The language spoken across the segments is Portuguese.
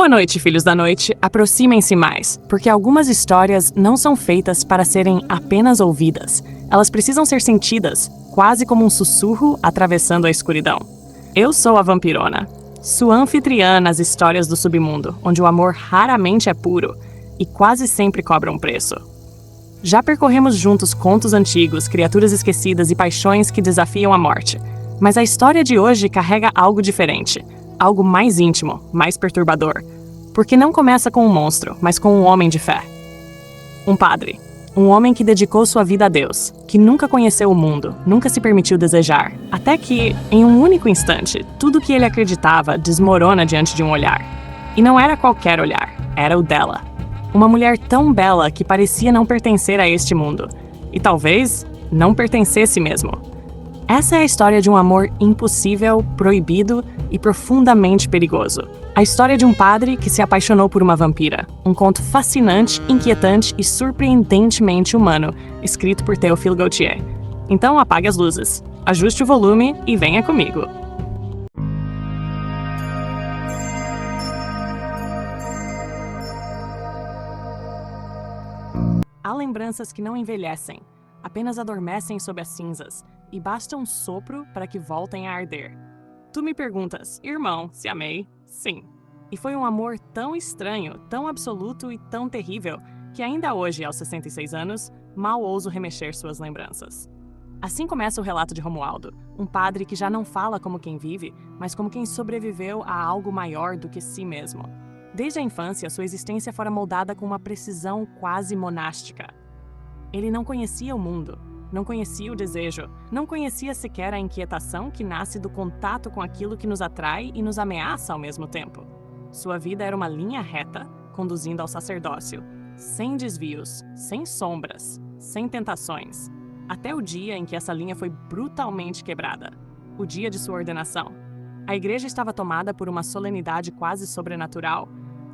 Boa noite, filhos da noite. Aproximem-se mais, porque algumas histórias não são feitas para serem apenas ouvidas. Elas precisam ser sentidas, quase como um sussurro atravessando a escuridão. Eu sou a Vampirona, sua anfitriã nas histórias do submundo, onde o amor raramente é puro e quase sempre cobra um preço. Já percorremos juntos contos antigos, criaturas esquecidas e paixões que desafiam a morte. Mas a história de hoje carrega algo diferente. Algo mais íntimo, mais perturbador. Porque não começa com um monstro, mas com um homem de fé. Um padre. Um homem que dedicou sua vida a Deus, que nunca conheceu o mundo, nunca se permitiu desejar, até que, em um único instante, tudo o que ele acreditava desmorona diante de um olhar. E não era qualquer olhar, era o dela. Uma mulher tão bela que parecia não pertencer a este mundo. E talvez não pertencesse mesmo. Essa é a história de um amor impossível, proibido e profundamente perigoso. A história de um padre que se apaixonou por uma vampira. Um conto fascinante, inquietante e surpreendentemente humano, escrito por Théophile Gautier. Então apague as luzes, ajuste o volume e venha comigo. Há lembranças que não envelhecem, apenas adormecem sob as cinzas, e basta um sopro para que voltem a arder. Tu me perguntas, irmão, se amei? Sim. E foi um amor tão estranho, tão absoluto e tão terrível, que ainda hoje, aos 66 anos, mal ouso remexer suas lembranças. Assim começa o relato de Romualdo, um padre que já não fala como quem vive, mas como quem sobreviveu a algo maior do que si mesmo. Desde a infância, sua existência fora moldada com uma precisão quase monástica. Ele não conhecia o mundo, não conhecia o desejo, não conhecia sequer a inquietação que nasce do contato com aquilo que nos atrai e nos ameaça ao mesmo tempo. Sua vida era uma linha reta, conduzindo ao sacerdócio, sem desvios, sem sombras, sem tentações, até o dia em que essa linha foi brutalmente quebrada, o dia de sua ordenação. A igreja estava tomada por uma solenidade quase sobrenatural,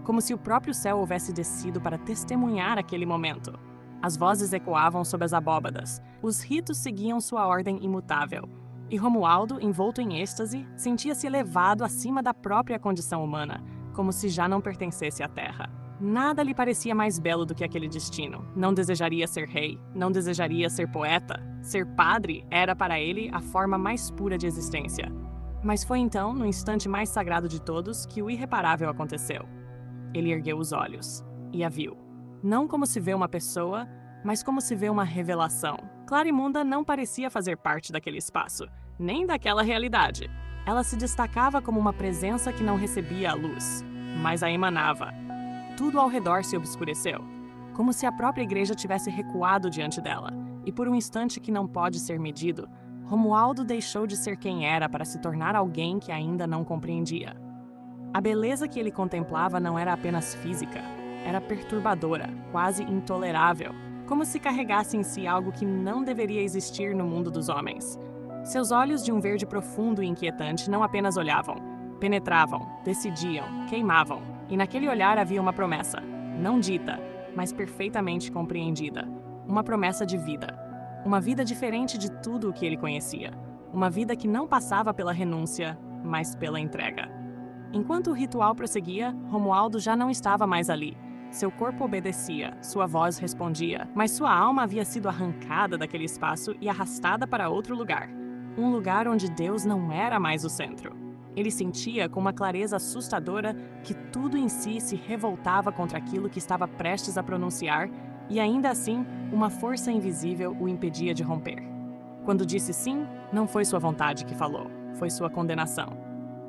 como se o próprio céu houvesse descido para testemunhar aquele momento. As vozes ecoavam sob as abóbadas, os ritos seguiam sua ordem imutável, e Romualdo, envolto em êxtase, sentia-se elevado acima da própria condição humana, como se já não pertencesse à terra. Nada lhe parecia mais belo do que aquele destino. Não desejaria ser rei, não desejaria ser poeta. Ser padre era para ele a forma mais pura de existência. Mas foi então, no instante mais sagrado de todos, que o irreparável aconteceu. Ele ergueu os olhos e a viu. Não como se vê uma pessoa, mas como se vê uma revelação. Clarimunda não parecia fazer parte daquele espaço, nem daquela realidade. Ela se destacava como uma presença que não recebia a luz, mas a emanava. Tudo ao redor se obscureceu, como se a própria igreja tivesse recuado diante dela. E por um instante que não pode ser medido, Romualdo deixou de ser quem era para se tornar alguém que ainda não compreendia. A beleza que ele contemplava não era apenas física, era perturbadora, quase intolerável, como se carregasse em si algo que não deveria existir no mundo dos homens. Seus olhos de um verde profundo e inquietante não apenas olhavam, penetravam, decidiam, queimavam, e naquele olhar havia uma promessa, não dita, mas perfeitamente compreendida. Uma promessa de vida. Uma vida diferente de tudo o que ele conhecia. Uma vida que não passava pela renúncia, mas pela entrega. Enquanto o ritual prosseguia, Romualdo já não estava mais ali. Seu corpo obedecia, sua voz respondia, mas sua alma havia sido arrancada daquele espaço e arrastada para outro lugar. Um lugar onde Deus não era mais o centro. Ele sentia com uma clareza assustadora que tudo em si se revoltava contra aquilo que estava prestes a pronunciar e ainda assim, uma força invisível o impedia de romper. Quando disse sim, não foi sua vontade que falou, foi sua condenação.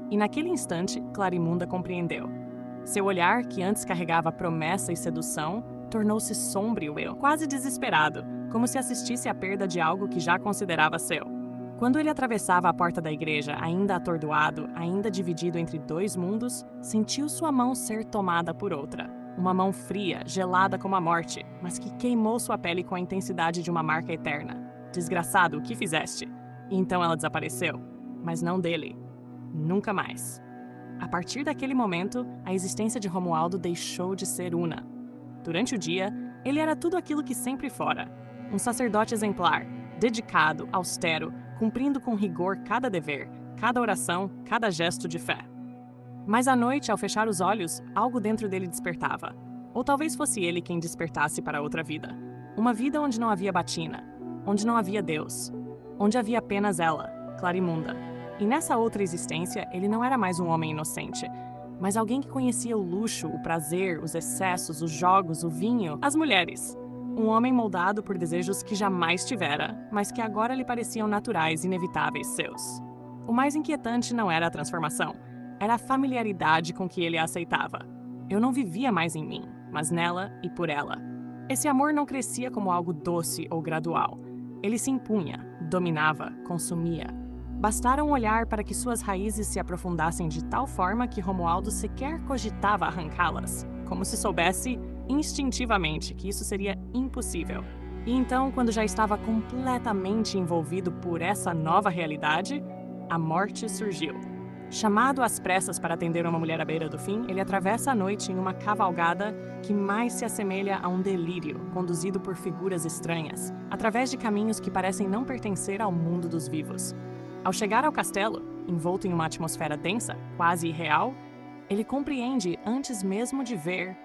E naquele instante, Clarimunda compreendeu. Seu olhar, que antes carregava promessa e sedução, tornou-se sombrio, quase desesperado, como se assistisse à perda de algo que já considerava seu. Quando ele atravessava a porta da igreja, ainda atordoado, ainda dividido entre dois mundos, sentiu sua mão ser tomada por outra. Uma mão fria, gelada como a morte, mas que queimou sua pele com a intensidade de uma marca eterna. Desgraçado, o que fizeste? E então ela desapareceu, mas não dele. Nunca mais. A partir daquele momento, a existência de Romualdo deixou de ser una. Durante o dia, ele era tudo aquilo que sempre fora. Um sacerdote exemplar, dedicado, austero, cumprindo com rigor cada dever, cada oração, cada gesto de fé. Mas à noite, ao fechar os olhos, algo dentro dele despertava. Ou talvez fosse ele quem despertasse para outra vida. Uma vida onde não havia batina, onde não havia Deus, onde havia apenas ela, Clarimunda. E nessa outra existência, ele não era mais um homem inocente, mas alguém que conhecia o luxo, o prazer, os excessos, os jogos, o vinho, as mulheres. Um homem moldado por desejos que jamais tivera, mas que agora lhe pareciam naturais e inevitáveis seus. O mais inquietante não era a transformação, era a familiaridade com que ele a aceitava. Eu não vivia mais em mim, mas nela e por ela. Esse amor não crescia como algo doce ou gradual. Ele se impunha, dominava, consumia. Bastara um olhar para que suas raízes se aprofundassem de tal forma que Romualdo sequer cogitava arrancá-las, como se soubesse, instintivamente, que isso seria impossível. E então, quando já estava completamente envolvido por essa nova realidade, a morte surgiu. Chamado às pressas para atender uma mulher à beira do fim, ele atravessa a noite em uma cavalgada que mais se assemelha a um delírio, conduzido por figuras estranhas, através de caminhos que parecem não pertencer ao mundo dos vivos. Ao chegar ao castelo, envolto em uma atmosfera densa, quase irreal, ele compreende, antes mesmo de ver,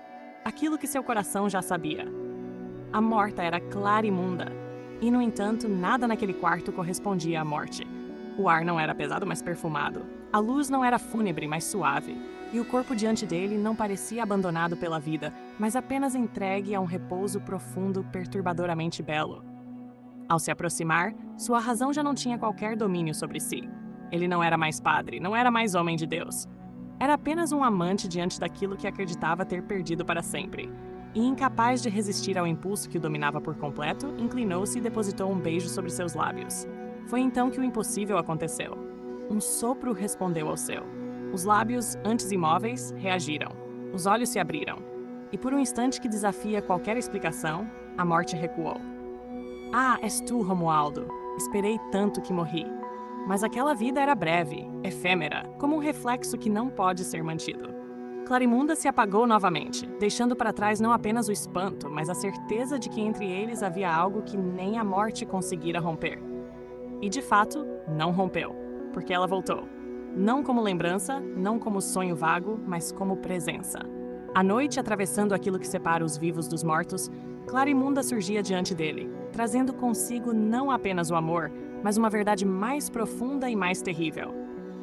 aquilo que seu coração já sabia. A morta era Clarimunda, e, no entanto, nada naquele quarto correspondia à morte. O ar não era pesado, mas perfumado. A luz não era fúnebre, mas suave. E o corpo diante dele não parecia abandonado pela vida, mas apenas entregue a um repouso profundo, perturbadoramente belo. Ao se aproximar, sua razão já não tinha qualquer domínio sobre si. Ele não era mais padre, não era mais homem de Deus. Era apenas um amante diante daquilo que acreditava ter perdido para sempre. E, incapaz de resistir ao impulso que o dominava por completo, inclinou-se e depositou um beijo sobre seus lábios. Foi então que o impossível aconteceu. Um sopro respondeu ao seu. Os lábios, antes imóveis, reagiram. Os olhos se abriram. E por um instante que desafia qualquer explicação, a morte recuou. Ah, és tu, Romualdo. Esperei tanto que morri. Mas aquela vida era breve, efêmera, como um reflexo que não pode ser mantido. Clarimunda se apagou novamente, deixando para trás não apenas o espanto, mas a certeza de que entre eles havia algo que nem a morte conseguira romper. E de fato, não rompeu, porque ela voltou. Não como lembrança, não como sonho vago, mas como presença. À noite, atravessando aquilo que separa os vivos dos mortos, Clarimunda surgia diante dele, trazendo consigo não apenas o amor, mas uma verdade mais profunda e mais terrível.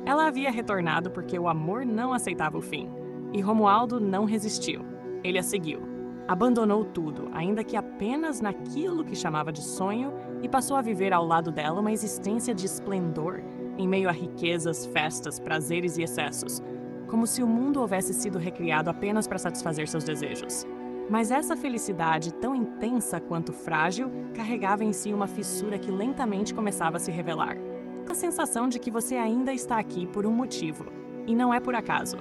Ela havia retornado porque o amor não aceitava o fim, e Romualdo não resistiu. Ele a seguiu. Abandonou tudo, ainda que apenas naquilo que chamava de sonho, e passou a viver ao lado dela uma existência de esplendor, em meio a riquezas, festas, prazeres e excessos, como se o mundo houvesse sido recriado apenas para satisfazer seus desejos. Mas essa felicidade, tão intensa quanto frágil, carregava em si uma fissura que lentamente começava a se revelar. A sensação de que você ainda está aqui por um motivo, e não é por acaso.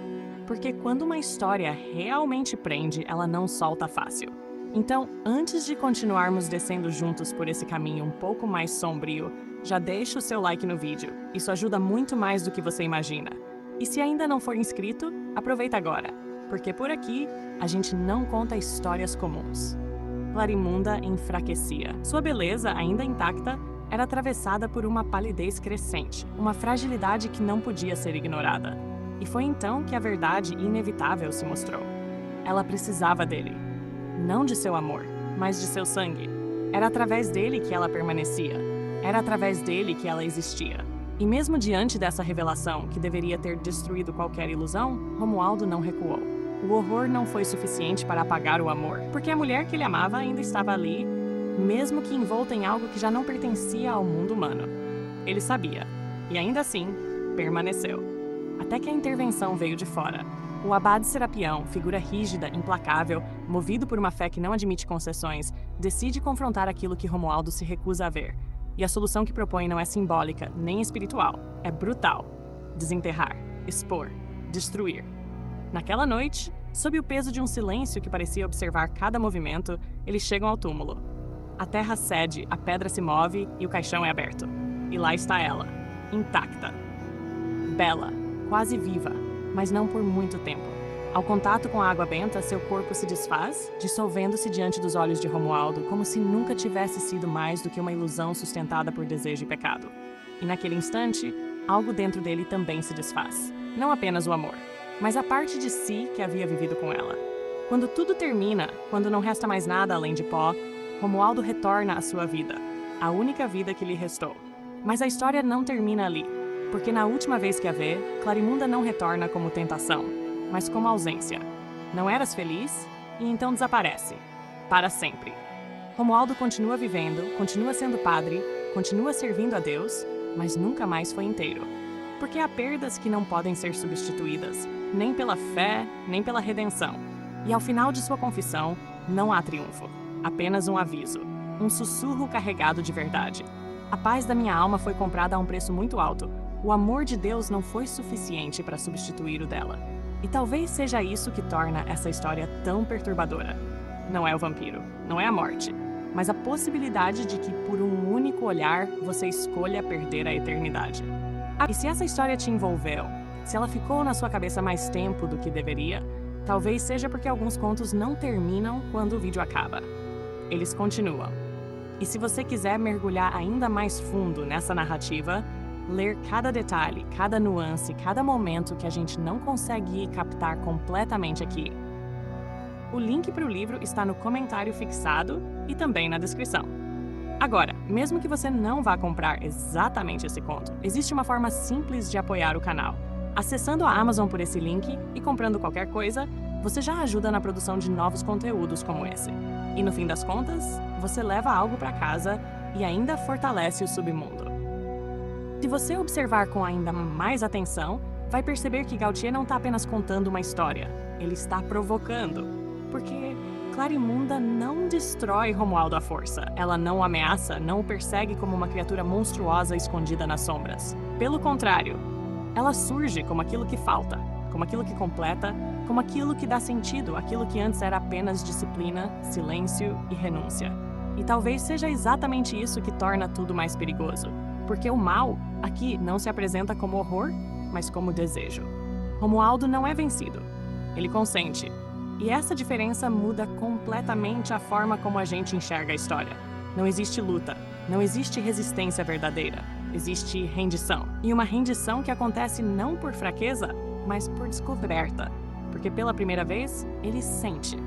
Porque quando uma história realmente prende, ela não solta fácil. Então, antes de continuarmos descendo juntos por esse caminho um pouco mais sombrio, já deixa o seu like no vídeo. Isso ajuda muito mais do que você imagina. E se ainda não for inscrito, aproveita agora, porque por aqui a gente não conta histórias comuns. Clarimunda enfraquecia. Sua beleza, ainda intacta, era atravessada por uma palidez crescente, uma fragilidade que não podia ser ignorada. E foi então que a verdade inevitável se mostrou. Ela precisava dele. Não de seu amor, mas de seu sangue. Era através dele que ela permanecia. Era através dele que ela existia. E mesmo diante dessa revelação, que deveria ter destruído qualquer ilusão, Romualdo não recuou. O horror não foi suficiente para apagar o amor, porque a mulher que ele amava ainda estava ali, mesmo que envolta em algo que já não pertencia ao mundo humano. Ele sabia, e ainda assim, permaneceu. Até que a intervenção veio de fora. O abade Serapião, figura rígida, implacável, movido por uma fé que não admite concessões, decide confrontar aquilo que Romualdo se recusa a ver. E a solução que propõe não é simbólica, nem espiritual, é brutal. Desenterrar, expor, destruir. Naquela noite, sob o peso de um silêncio que parecia observar cada movimento, eles chegam ao túmulo. A terra cede, a pedra se move e o caixão é aberto. E lá está ela, intacta. Bela, quase viva, mas não por muito tempo. Ao contato com a água benta, seu corpo se desfaz, dissolvendo-se diante dos olhos de Romualdo, como se nunca tivesse sido mais do que uma ilusão sustentada por desejo e pecado. E naquele instante, algo dentro dele também se desfaz. Não apenas o amor, mas a parte de si que havia vivido com ela. Quando tudo termina, quando não resta mais nada além de pó, Romualdo retorna à sua vida, a única vida que lhe restou. Mas a história não termina ali, porque na última vez que a vê, Clarimunda não retorna como tentação, mas como ausência. Não eras feliz? E então desaparece. Para sempre. Romualdo continua vivendo, continua sendo padre, continua servindo a Deus, mas nunca mais foi inteiro. Porque há perdas que não podem ser substituídas, nem pela fé, nem pela redenção. E ao final de sua confissão, não há triunfo, apenas um aviso, um sussurro carregado de verdade. A paz da minha alma foi comprada a um preço muito alto. O amor de Deus não foi suficiente para substituir o dela. E talvez seja isso que torna essa história tão perturbadora. Não é o vampiro, não é a morte, mas a possibilidade de que, por um único olhar, você escolha perder a eternidade. E se essa história te envolveu, se ela ficou na sua cabeça mais tempo do que deveria, talvez seja porque alguns contos não terminam quando o vídeo acaba. Eles continuam. E se você quiser mergulhar ainda mais fundo nessa narrativa, ler cada detalhe, cada nuance, cada momento que a gente não consegue captar completamente aqui. O link para o livro está no comentário fixado e também na descrição. Agora, mesmo que você não vá comprar exatamente esse conto, existe uma forma simples de apoiar o canal. Acessando a Amazon por esse link e comprando qualquer coisa, você já ajuda na produção de novos conteúdos como esse. E no fim das contas, você leva algo para casa e ainda fortalece o submundo. Se você observar com ainda mais atenção, vai perceber que Gautier não está apenas contando uma história, ele está provocando. Porque Clarimunda não destrói Romualdo à força, ela não o ameaça, não o persegue como uma criatura monstruosa escondida nas sombras. Pelo contrário, ela surge como aquilo que falta, como aquilo que completa, como aquilo que dá sentido, aquilo que antes era apenas disciplina, silêncio e renúncia. E talvez seja exatamente isso que torna tudo mais perigoso, porque o mal aqui não se apresenta como horror, mas como desejo. Romualdo não é vencido, ele consente. E essa diferença muda completamente a forma como a gente enxerga a história. Não existe luta, não existe resistência verdadeira, existe rendição. E uma rendição que acontece não por fraqueza, mas por descoberta. Porque pela primeira vez, ele sente.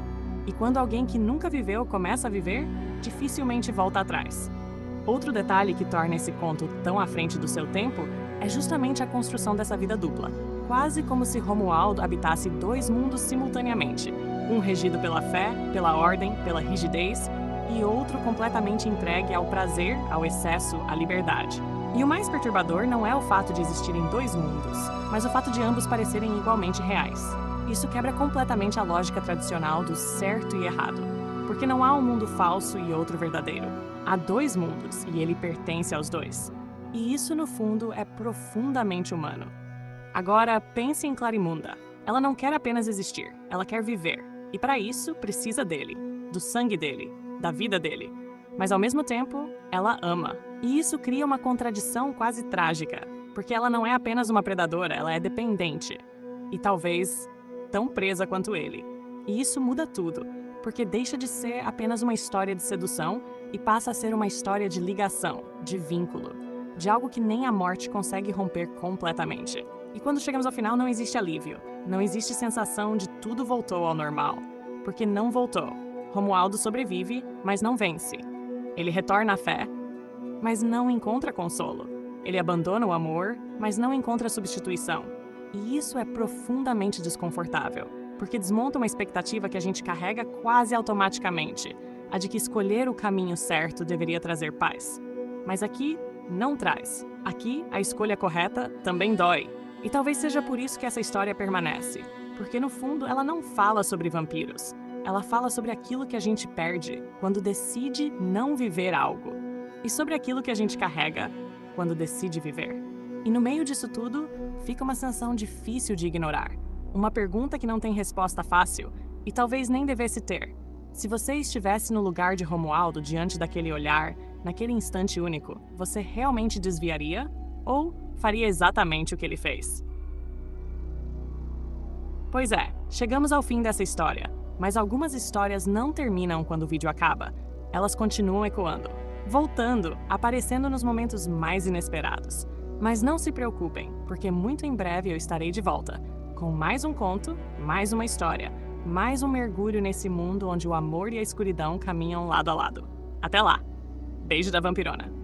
E quando alguém que nunca viveu começa a viver, dificilmente volta atrás. Outro detalhe que torna esse conto tão à frente do seu tempo é justamente a construção dessa vida dupla. Quase como se Romualdo habitasse dois mundos simultaneamente, um regido pela fé, pela ordem, pela rigidez, e outro completamente entregue ao prazer, ao excesso, à liberdade. E o mais perturbador não é o fato de existirem dois mundos, mas o fato de ambos parecerem igualmente reais. Isso quebra completamente a lógica tradicional do certo e errado, porque não há um mundo falso e outro verdadeiro. Há dois mundos e ele pertence aos dois. E isso, no fundo, é profundamente humano. Agora, pense em Clarimunda. Ela não quer apenas existir, ela quer viver. E para isso, precisa dele, do sangue dele, da vida dele. Mas ao mesmo tempo, ela ama. E isso cria uma contradição quase trágica, porque ela não é apenas uma predadora, ela é dependente. E talvez tão presa quanto ele. E isso muda tudo, porque deixa de ser apenas uma história de sedução e passa a ser uma história de ligação, de vínculo, de algo que nem a morte consegue romper completamente. E quando chegamos ao final, não existe alívio, não existe sensação de tudo voltou ao normal, porque não voltou. Romualdo sobrevive, mas não vence. Ele retorna à fé, mas não encontra consolo. Ele abandona o amor, mas não encontra substituição. E isso é profundamente desconfortável, porque desmonta uma expectativa que a gente carrega quase automaticamente, a de que escolher o caminho certo deveria trazer paz. Mas aqui, não traz. Aqui, a escolha correta também dói. E talvez seja por isso que essa história permanece, porque no fundo ela não fala sobre vampiros, ela fala sobre aquilo que a gente perde quando decide não viver algo, e sobre aquilo que a gente carrega quando decide viver. E no meio disso tudo, fica uma sensação difícil de ignorar, uma pergunta que não tem resposta fácil, e talvez nem devesse ter. Se você estivesse no lugar de Romualdo diante daquele olhar, naquele instante único, você realmente desviaria? Ou faria exatamente o que ele fez? Pois é, chegamos ao fim dessa história, mas algumas histórias não terminam quando o vídeo acaba. Elas continuam ecoando, voltando, aparecendo nos momentos mais inesperados. Mas não se preocupem, porque muito em breve eu estarei de volta, com mais um conto, mais uma história, mais um mergulho nesse mundo onde o amor e a escuridão caminham lado a lado. Até lá! Beijo da Vampirona!